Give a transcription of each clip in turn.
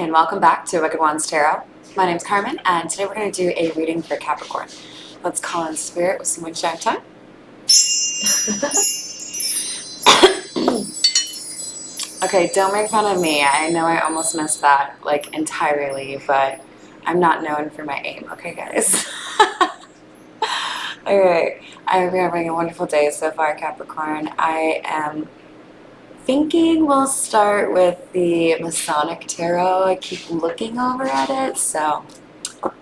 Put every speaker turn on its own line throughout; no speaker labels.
and welcome back to Wicked Ones Tarot. My name's Carmen, and today we're going to do a reading for Capricorn. Let's call in spirit with some windchime time. Okay, don't make fun of me. I know I almost missed that, like, entirely, but I'm not known for my aim, okay, guys? Alright, I hope you're having a wonderful day so far, Capricorn. I am thinking we'll start with the Masonic Tarot. I keep looking over at it, so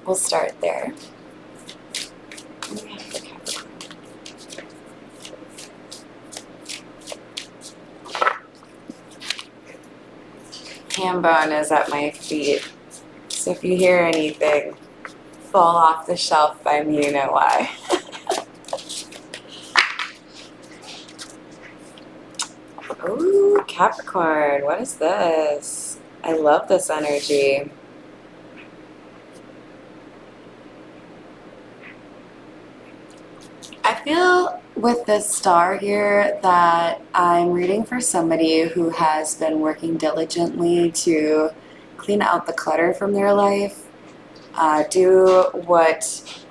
we'll start there. What do we have for Capricorn? Ham bone is at my feet, so if you hear anything fall off the shelf by me, you know why. Ooh, Capricorn, what is this? I love this energy. I feel with this star here that I'm reading for somebody who has been working diligently to clean out the clutter from their life, do what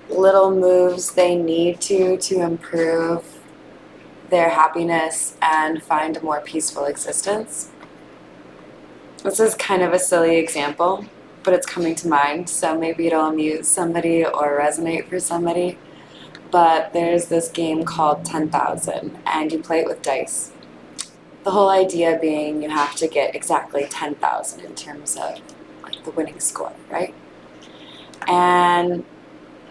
little moves they need to improve their happiness and find a more peaceful existence. This is kind of a silly example, but it's coming to mind, so maybe it'll amuse somebody or resonate for somebody. But there's this game called 10,000, and you play it with dice. The whole idea being you have to get exactly 10,000 in terms of like the winning score, right? And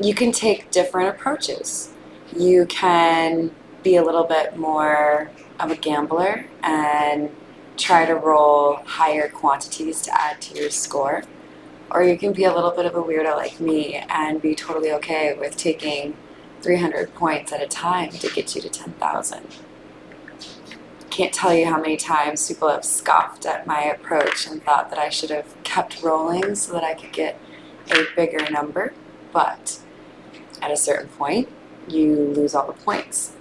you can take different approaches. You can be a little bit more of a gambler and try to roll higher quantities to add to your score. Or you can be a little bit of a weirdo like me and be totally okay with taking 300 points at a time to get you to 10,000. Can't tell you how many times people have scoffed at my approach and thought that I should have kept rolling so that I could get a bigger number, but at a certain point, you lose all the points.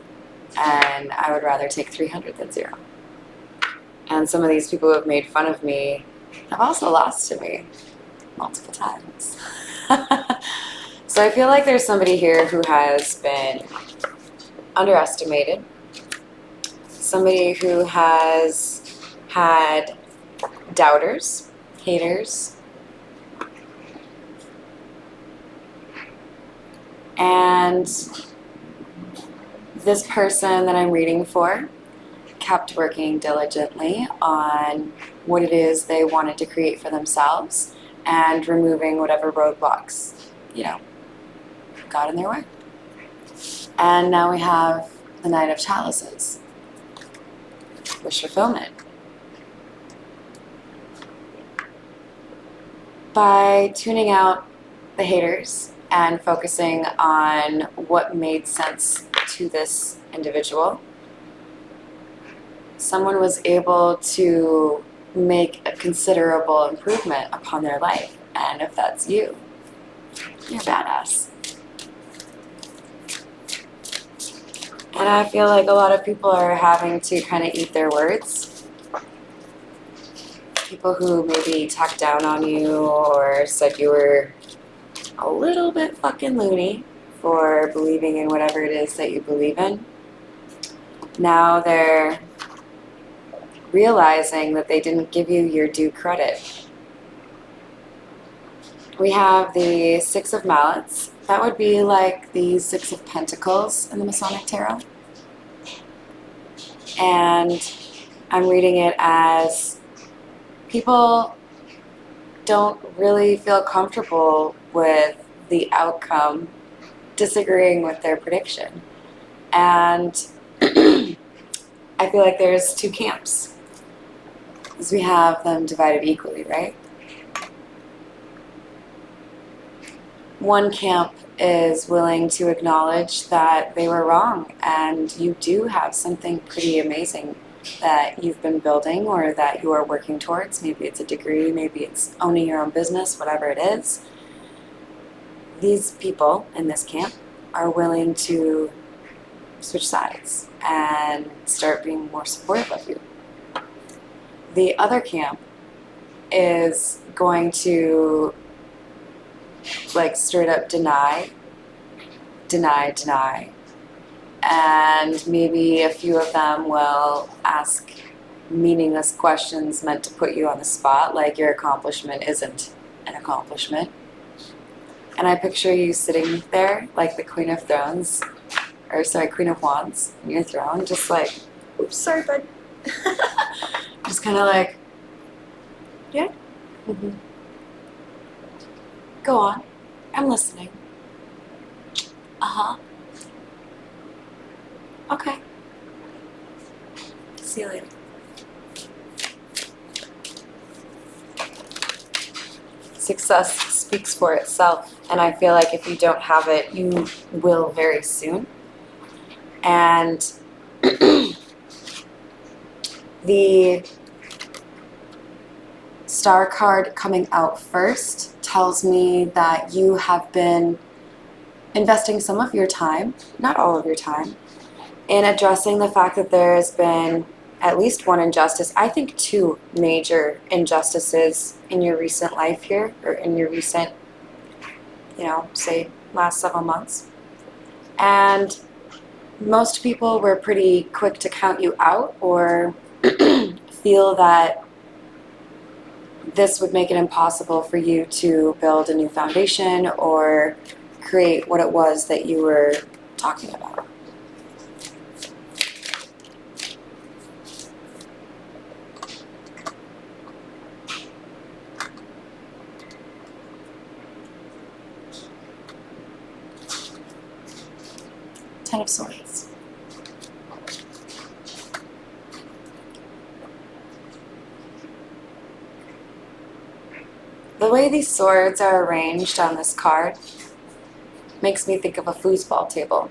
And I would rather take 300 than 0. And some of these people who have made fun of me have also lost to me multiple times. So I feel like there's somebody here who has been underestimated, somebody who has had doubters, haters, and this person that I'm reading for kept working diligently on what it is they wanted to create for themselves and removing whatever roadblocks, got in their way. And now we have the Knight of Chalices. Wish fulfillment. By tuning out the haters and focusing on what made sense to this individual, someone was able to make a considerable improvement upon their life. And if that's you, you're badass. And I feel like a lot of people are having to kind of eat their words. People who maybe talked down on you or said you were a little bit fucking loony for believing in whatever it is that you believe in. Now they're realizing that they didn't give you your due credit. We have the Six of Mallets. That would be like the Six of Pentacles in the Masonic Tarot. And I'm reading it as people don't really feel comfortable with the outcome, disagreeing with their prediction. And I feel like there's two camps, because we have them divided equally, right? One camp is willing to acknowledge that they were wrong and you do have something pretty amazing that you've been building or that you are working towards. Maybe it's a degree, maybe it's owning your own business, whatever it is. These people in this camp are willing to switch sides and start being more supportive of you. The other camp is going to like straight up deny, and maybe a few of them will ask meaningless questions meant to put you on the spot, like your accomplishment isn't an accomplishment. And I picture you sitting there like the Queen of Thrones, or sorry, Queen of Wands in your throne, just like, oops, sorry, bud. Just kind of like, yeah, go on, I'm listening. Uh-huh. Okay. See you later. Success speaks for itself, and I feel like if you don't have it, you will very soon. And the star card coming out first tells me that you have been investing some of your time, not all of your time, in addressing the fact that there has been at least one injustice, I think two major injustices in your recent life here, or in your recent, say last several months. And most people were pretty quick to count you out or feel that this would make it impossible for you to build a new foundation or create what it was that you were talking about. Ten of Swords. The way these swords are arranged on this card makes me think of a foosball table.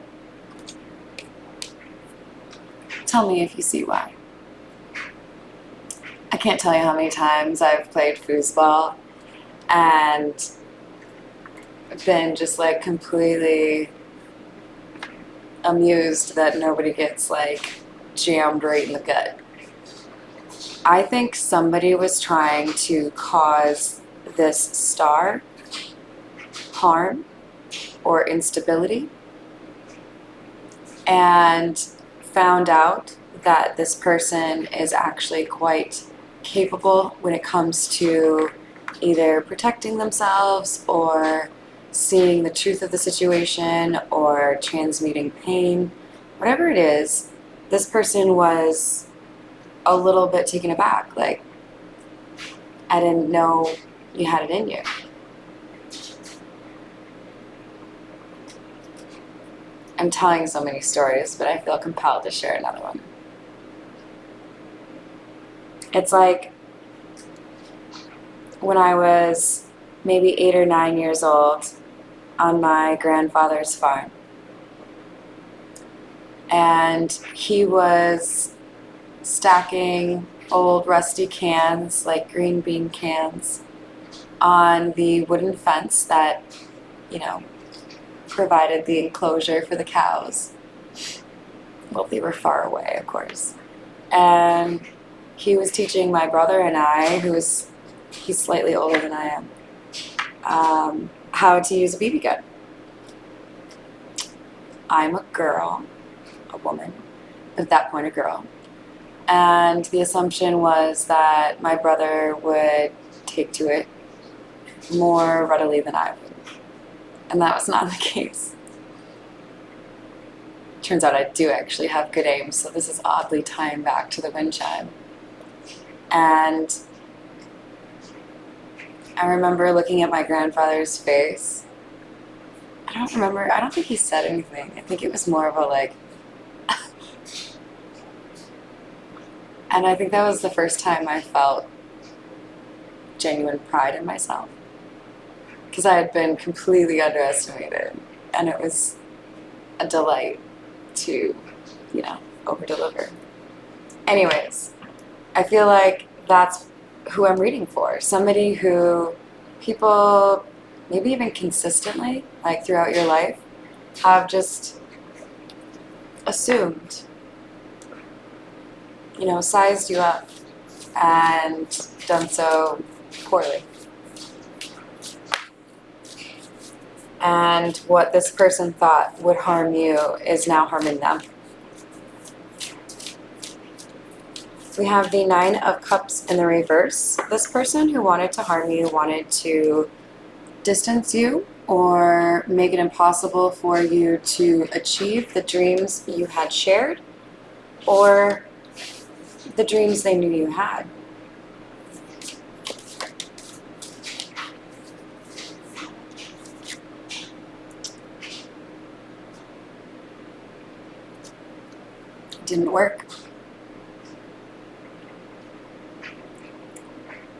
Tell me if you see why. I can't tell you how many times I've played foosball and been just like completely amused that nobody gets like jammed right in the gut. I think somebody was trying to cause this star harm or instability and found out that this person is actually quite capable when it comes to either protecting themselves or seeing the truth of the situation or transmuting pain. Whatever it is, this person was a little bit taken aback, like, I didn't know you had it in you. I'm telling so many stories, but I feel compelled to share another one. It's like when I was maybe 8 or 9 years old on my grandfather's farm. And he was stacking old rusty cans, like green bean cans, on the wooden fence that, provided the enclosure for the cows. Well, they were far away, of course. And he was teaching my brother and I, he's slightly older than I am, how to use a BB gun. I'm a girl, a woman, at that point a girl. And the assumption was that my brother would take to it more readily than I would. And that was not the case. Turns out I do actually have good aim, so this is oddly tying back to the wind chime. And I remember looking at my grandfather's face. I don't think he said anything. I think it was more of a like, and I think that was the first time I felt genuine pride in myself. Because I had been completely underestimated, and it was a delight to, over-deliver. Anyways, I feel like that's who I'm reading for. Somebody who people, maybe even consistently, like throughout your life, have just assumed, sized you up and done so poorly. And what this person thought would harm you is now harming them. We have the Nine of Cups in the reverse. This person who wanted to harm you wanted to distance you or make it impossible for you to achieve the dreams you had shared or the dreams they knew you had. It didn't work.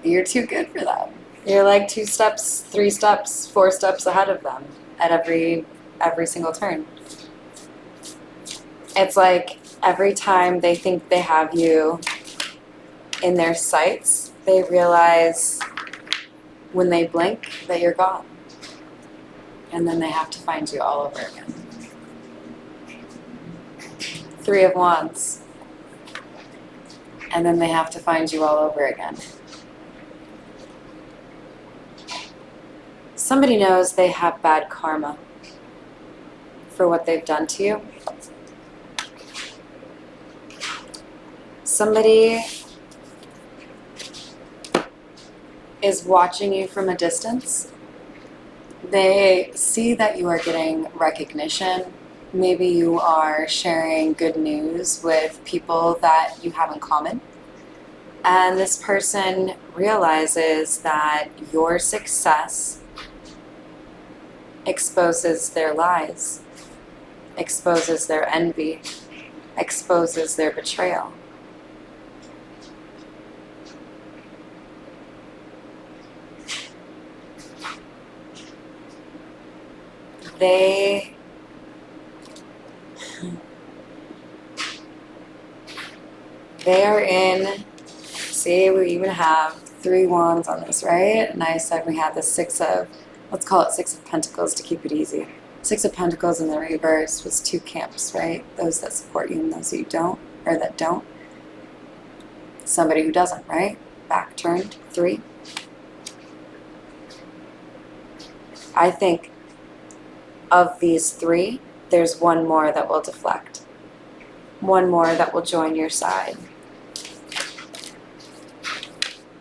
You're too good for them. You're like 2 steps, 3 steps, 4 steps ahead of them at every single turn. It's like every time they think they have you in their sights, they realize when they blink that you're gone. And then they have to find you all over again. 3 of Wands. And then they have to find you all over again. Somebody knows they have bad karma for what they've done to you. Somebody is watching you from a distance. They see that you are getting recognition. Maybe you are sharing good news with people that you have in common. And this person realizes that your success exposes their lies, exposes their envy, exposes their betrayal. They are in, see, we even have 3 wands on this, right? And I said we had the 6 of, let's call it 6 of Pentacles to keep it easy. 6 of Pentacles in the reverse was 2 camps, right? Those that support you and those that you don't, or that don't. Somebody who doesn't, right? Back turned, 3. I think of these 3, there's one more that will deflect. One more that will join your side.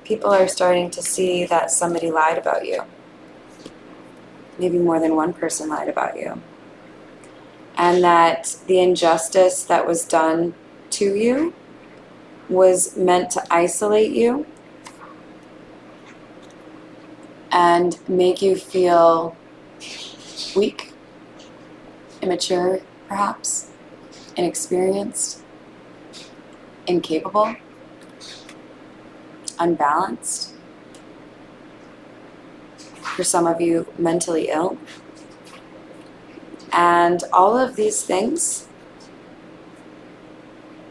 People are starting to see that somebody lied about you. Maybe more than one person lied about you. And that the injustice that was done to you was meant to isolate you and make you feel weak, immature, perhaps, inexperienced, incapable, unbalanced. For some of you, mentally ill. And all of these things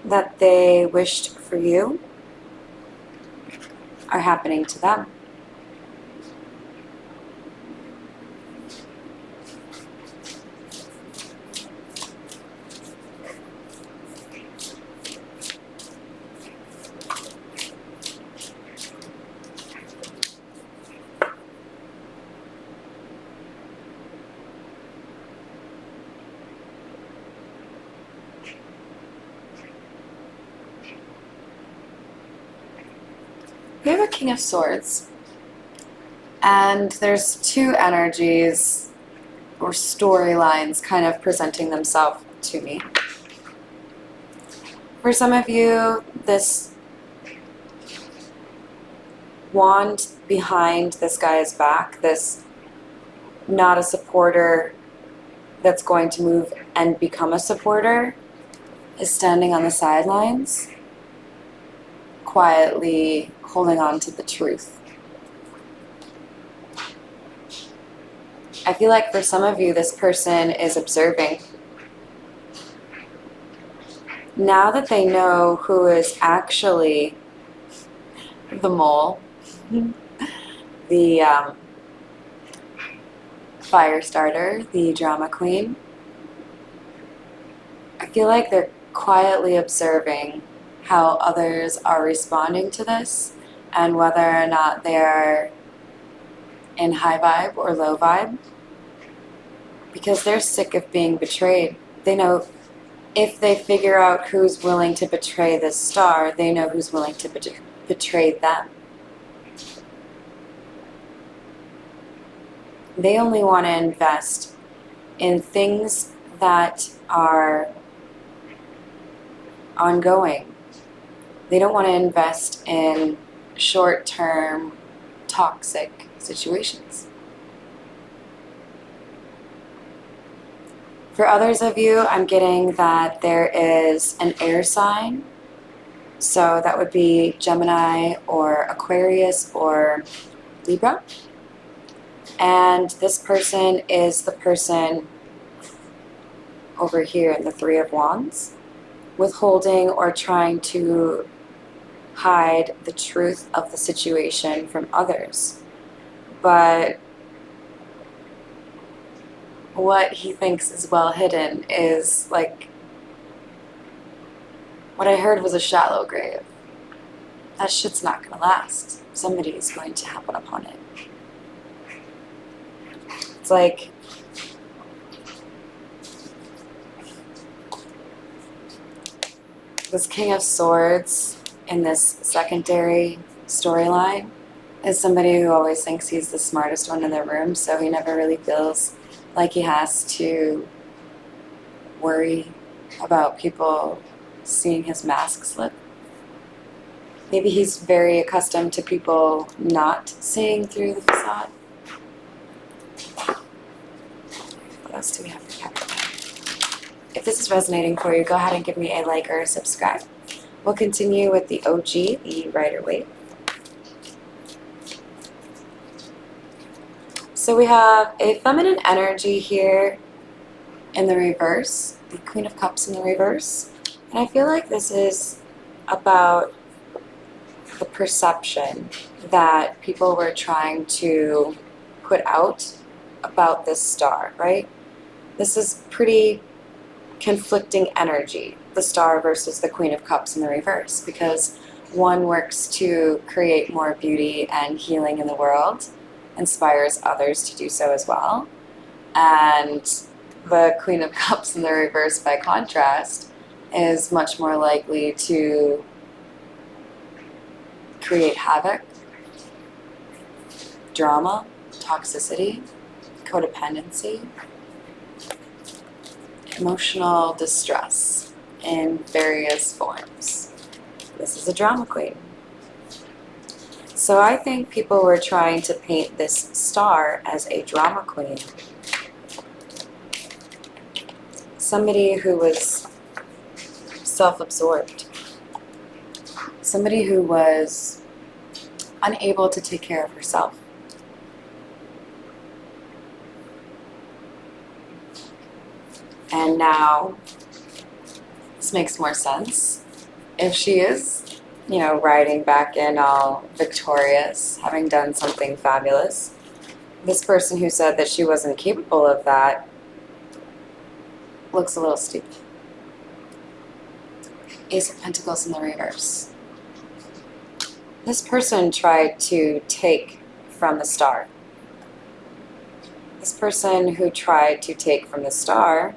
that they wished for you are happening to them. We have a King of Swords, and there's 2 energies or storylines kind of presenting themselves to me. For some of you, this wand behind this guy's back, this not a supporter that's going to move and become a supporter, is standing on the sidelines, quietly holding on to the truth. I feel like for some of you, this person is observing. Now that they know who is actually the mole, the fire starter, the drama queen, I feel like they're quietly observing how others are responding to this and whether or not they're in high vibe or low vibe, because they're sick of being betrayed. They know if they figure out who's willing to betray this star, they know who's willing to betray them. They only want to invest in things that are ongoing. They don't want to invest in short-term toxic situations. For others of you, I'm getting that there is an air sign. So that would be Gemini or Aquarius or Libra. And this person is the person over here in the Three of Wands, withholding or trying to hide the truth of the situation from others. But what he thinks is well hidden is like, what I heard was a shallow grave. That shit's not gonna last. Somebody is going to happen upon it. It's like this King of Swords in this secondary storyline is somebody who always thinks he's the smartest one in the room, so he never really feels like he has to worry about people seeing his mask slip. Maybe he's very accustomed to people not seeing through the facade. What else do we have for Capricorn? If this is resonating for you, go ahead and give me a like or a subscribe. We'll continue with the OG, the Rider-Waite. So we have a feminine energy here in the reverse, the Queen of Cups in the reverse. And I feel like this is about the perception that people were trying to put out about this star, right? This is pretty conflicting energy, the star versus the Queen of Cups in the reverse, because one works to create more beauty and healing in the world, inspires others to do so as well. And the Queen of Cups in the reverse, by contrast, is much more likely to create havoc, drama, toxicity, codependency, emotional distress in various forms. This is a drama queen. So I think people were trying to paint this star as a drama queen. Somebody who was self-absorbed. Somebody who was unable to take care of herself. And now this makes more sense. If she is, you know, riding back in all victorious, having done something fabulous, this person who said that she wasn't capable of that looks a little stupid. Ace of Pentacles in the reverse. This person tried to take from the star. This person who tried to take from the star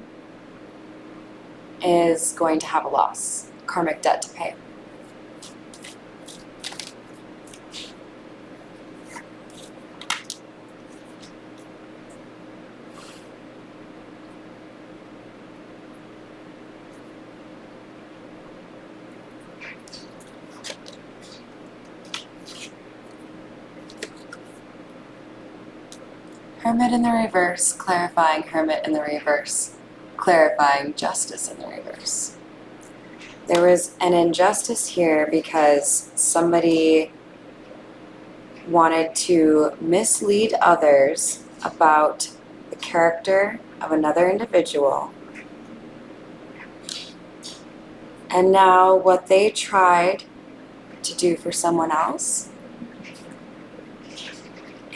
is going to have a loss, karmic debt to pay. Hermit in the reverse, clarifying Hermit in the reverse, clarifying justice in the reverse. There was an injustice here because somebody wanted to mislead others about the character of another individual. And now what they tried to do for someone else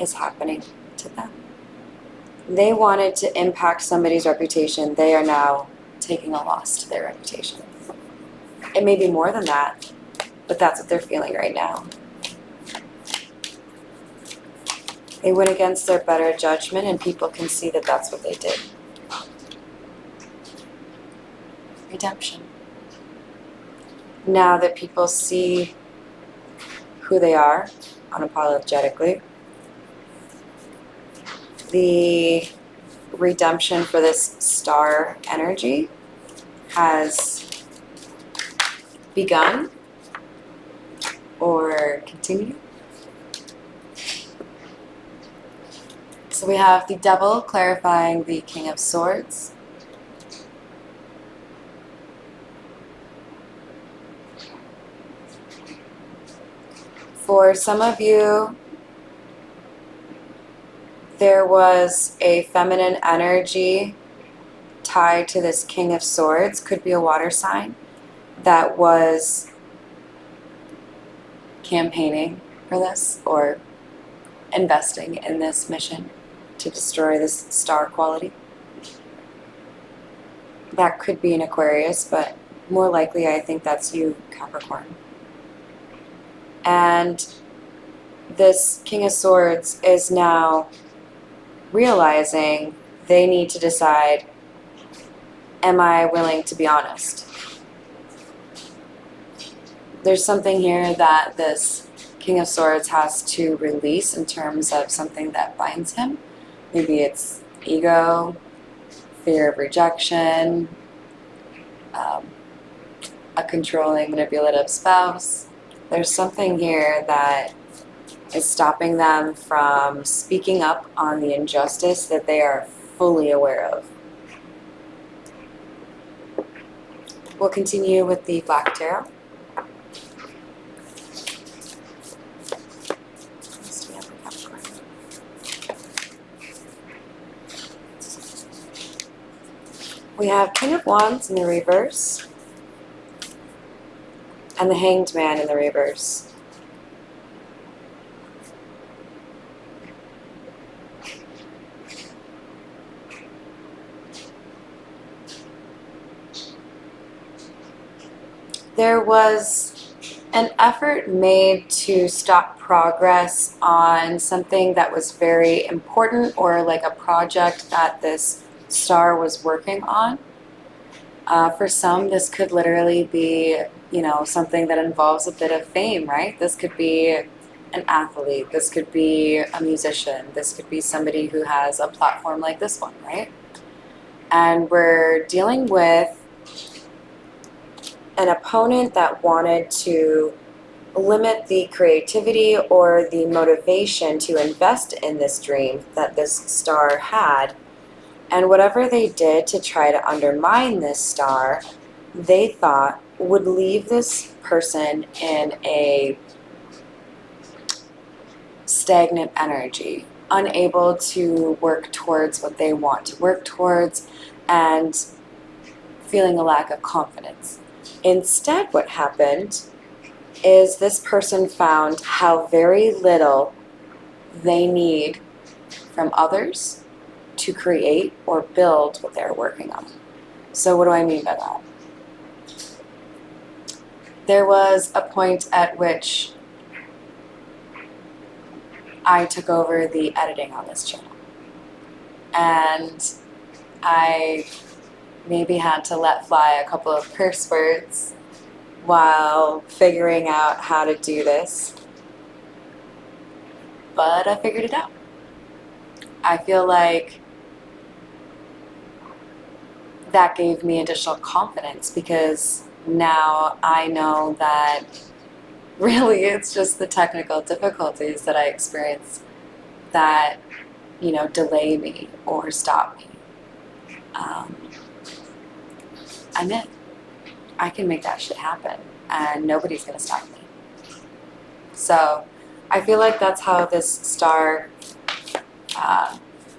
is happening to them. They wanted to impact somebody's reputation. They are now taking a loss to their reputation. It may be more than that, but that's what they're feeling right now. They went against their better judgment, and people can see that that's what they did. Redemption. Now that people see who they are unapologetically, the redemption for this star energy has begun or continued. So we have the Devil clarifying the King of Swords. For some of you, there was a feminine energy tied to this King of Swords, could be a water sign, that was campaigning for this or investing in this mission to destroy this star quality. That could be an Aquarius, but more likely I think that's you, Capricorn. And this King of Swords is now realizing they need to decide, am I willing to be honest? There's something here that this King of Swords has to release in terms of something that binds him. Maybe it's ego, fear of rejection, a controlling, manipulative spouse. There's something here that is stopping them from speaking up on the injustice that they are fully aware of. We'll continue with the Black Tarot. We have King of Wands in the reverse and the Hanged Man in the reverse. There was an effort made to stop progress on something that was very important, or like a project that this star was working on. For some, this could literally be, something that involves a bit of fame, right? This could be an athlete. This could be a musician. This could be somebody who has a platform like this one, right? And we're dealing with an opponent that wanted to limit the creativity or the motivation to invest in this dream that this star had. And whatever they did to try to undermine this star, they thought would leave this person in a stagnant energy, unable to work towards what they want to work towards, and feeling a lack of confidence. Instead, what happened is this person found how very little they need from others to create or build what they're working on. So what do I mean by that? There was a point at which I took over the editing on this channel, and I maybe had to let fly a couple of curse words while figuring out how to do this, but I figured it out. I feel like that gave me additional confidence, because now I know that really it's just the technical difficulties that I experience that, delay me or stop me. I'm it. I can make that shit happen, and nobody's gonna stop me. So I feel like that's how this star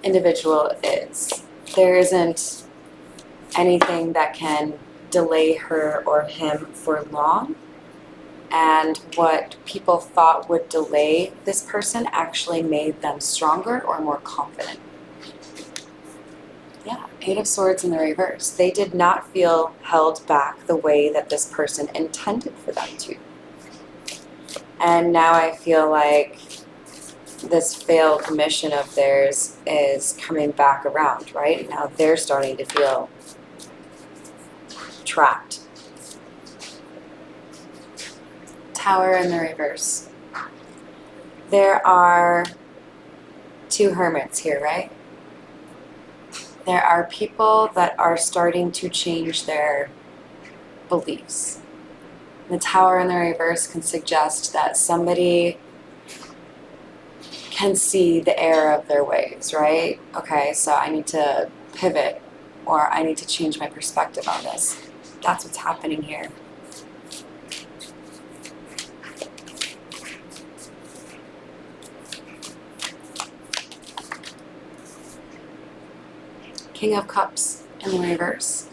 individual is. There isn't anything that can delay her or him for long, and what people thought would delay this person actually made them stronger or more confident. Yeah, Eight of Swords in the reverse. They did not feel held back the way that this person intended for them to. And now I feel like this failed mission of theirs is coming back around, right? Now they're starting to feel trapped. Tower in the reverse. There are two hermits here, right? There are people that are starting to change their beliefs. The Tower in the reverse can suggest that somebody can see the error of their ways, right? Okay, so I need to pivot, or I need to change my perspective on this. That's what's happening here. King of Cups in the reverse.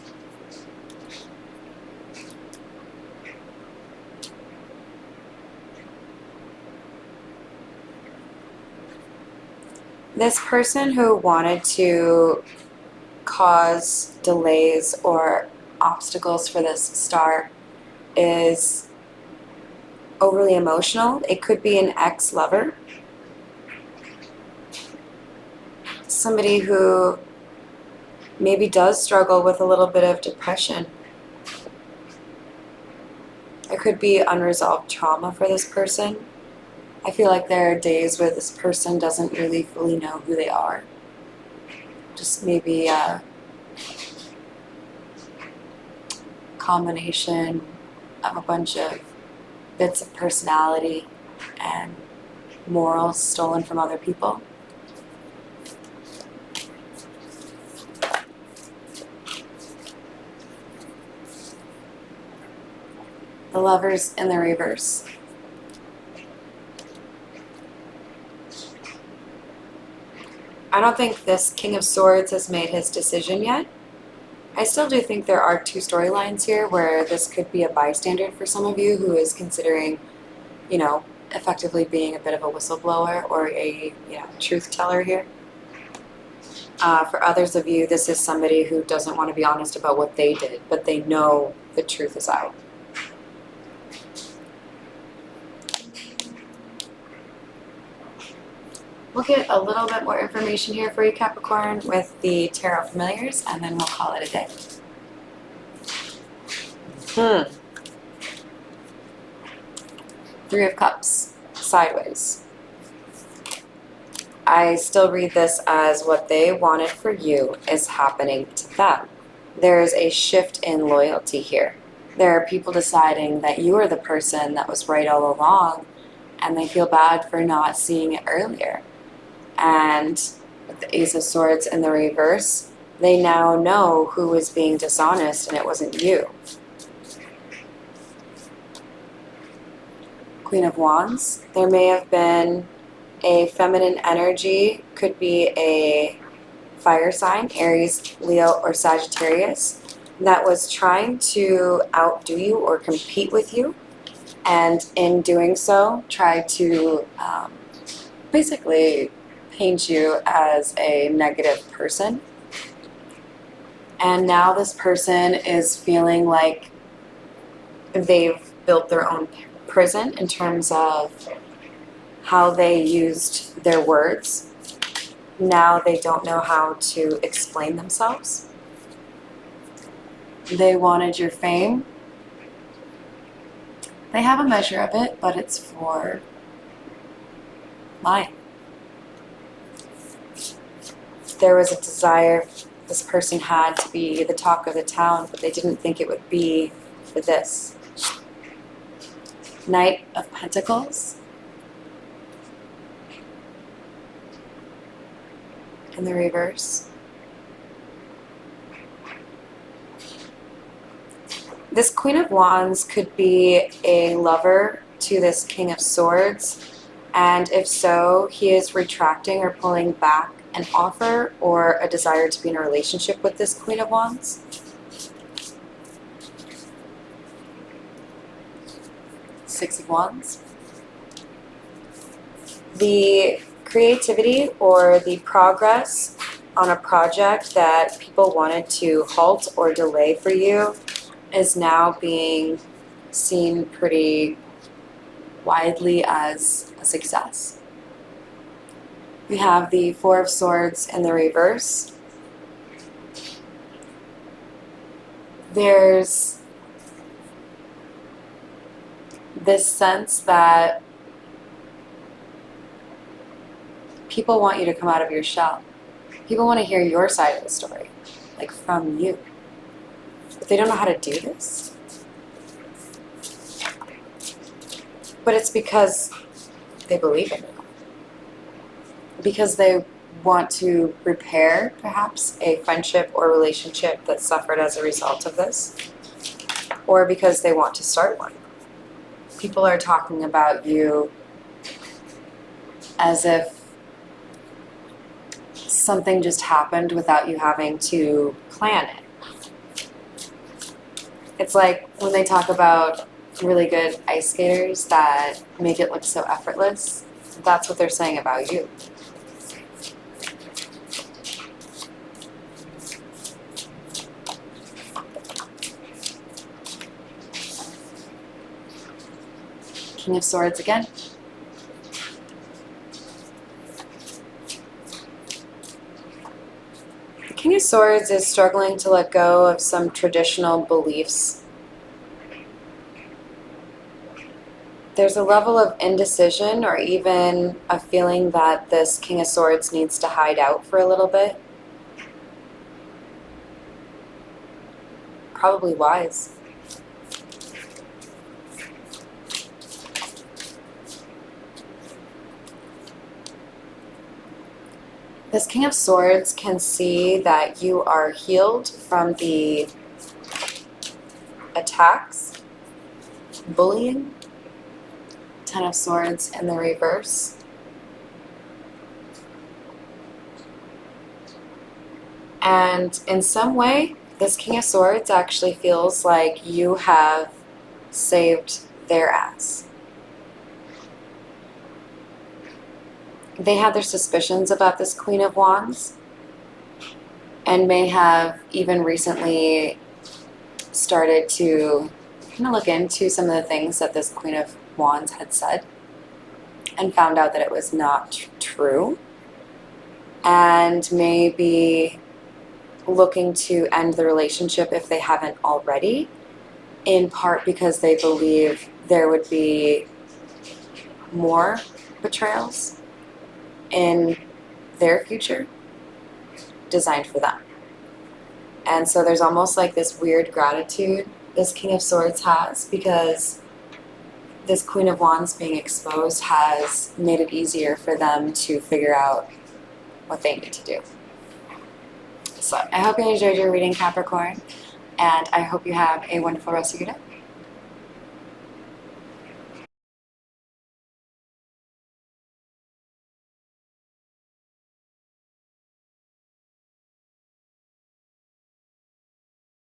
This person who wanted to cause delays or obstacles for this star is overly emotional. It could be an ex-lover. Somebody who maybe does struggle with a little bit of depression. It could be unresolved trauma for this person. I feel like there are days where this person doesn't really fully know who they are. Just maybe a combination of a bunch of bits of personality and morals stolen from other people. The Lovers in the reverse. I don't think this King of Swords has made his decision yet. I still do think there are two storylines here where this could be a bystander for some of you who is considering, you know, effectively being a bit of a whistleblower or a truth teller here. For others of you, this is somebody who doesn't want to be honest about what they did, but they know the truth is out. We'll get a little bit more information here for you, Capricorn, with the Tarot Familiars, and then we'll call it a day. Three of Cups, sideways. I still read this as what they wanted for you is happening to them. There is a shift in loyalty here. There are people deciding that you are the person that was right all along, and they feel bad for not seeing it earlier. And with the Ace of Swords in the reverse, they now know who was being dishonest and it wasn't you. Queen of Wands. There may have been a feminine energy, could be a fire sign, Aries, Leo, or Sagittarius, that was trying to outdo you or compete with you, and in doing so, try to basically paint you as a negative person. And now this person is feeling like they've built their own prison in terms of how they used their words. Now they don't know how to explain themselves. They wanted your fame. They have a measure of it, but it's for lying. There was a desire this person had to be the talk of the town, but they didn't think it would be for this. Knight of Pentacles in the reverse. This Queen of Wands could be a lover to this King of Swords, and if so, he is retracting or pulling back an offer or a desire to be in a relationship with this Queen of Wands. Six of Wands. The creativity or the progress on a project that people wanted to halt or delay for you is now being seen pretty widely as a success. We have the Four of Swords in the reverse. There's this sense that people want you to come out of your shell. People want to hear your side of the story, like from you. But they don't know how to do this. But it's because they believe in you. Because they want to repair, perhaps, a friendship or relationship that suffered as a result of this. Or because they want to start one. People are talking about you as if something just happened without you having to plan it. It's like when they talk about really good ice skaters that make it look so effortless. That's what they're saying about you. King of Swords again. The King of Swords is struggling to let go of some traditional beliefs. There's a level of indecision or even a feeling that this King of Swords needs to hide out for a little bit. Probably wise. This King of Swords can see that you are healed from the attacks, bullying. Ten of Swords in the reverse. And in some way, this King of Swords actually feels like you have saved their ass. They had their suspicions about this Queen of Wands and may have even recently started to kind of look into some of the things that this Queen of Wands had said and found out that it was not true, and maybe looking to end the relationship if they haven't already, in part because they believe there would be more betrayals in their future designed for them. And so there's almost like this weird gratitude this King of Swords has, because this Queen of Wands being exposed has made it easier for them to figure out what they need to do. So I hope you enjoyed your reading, Capricorn, and I hope you have a wonderful rest of your day.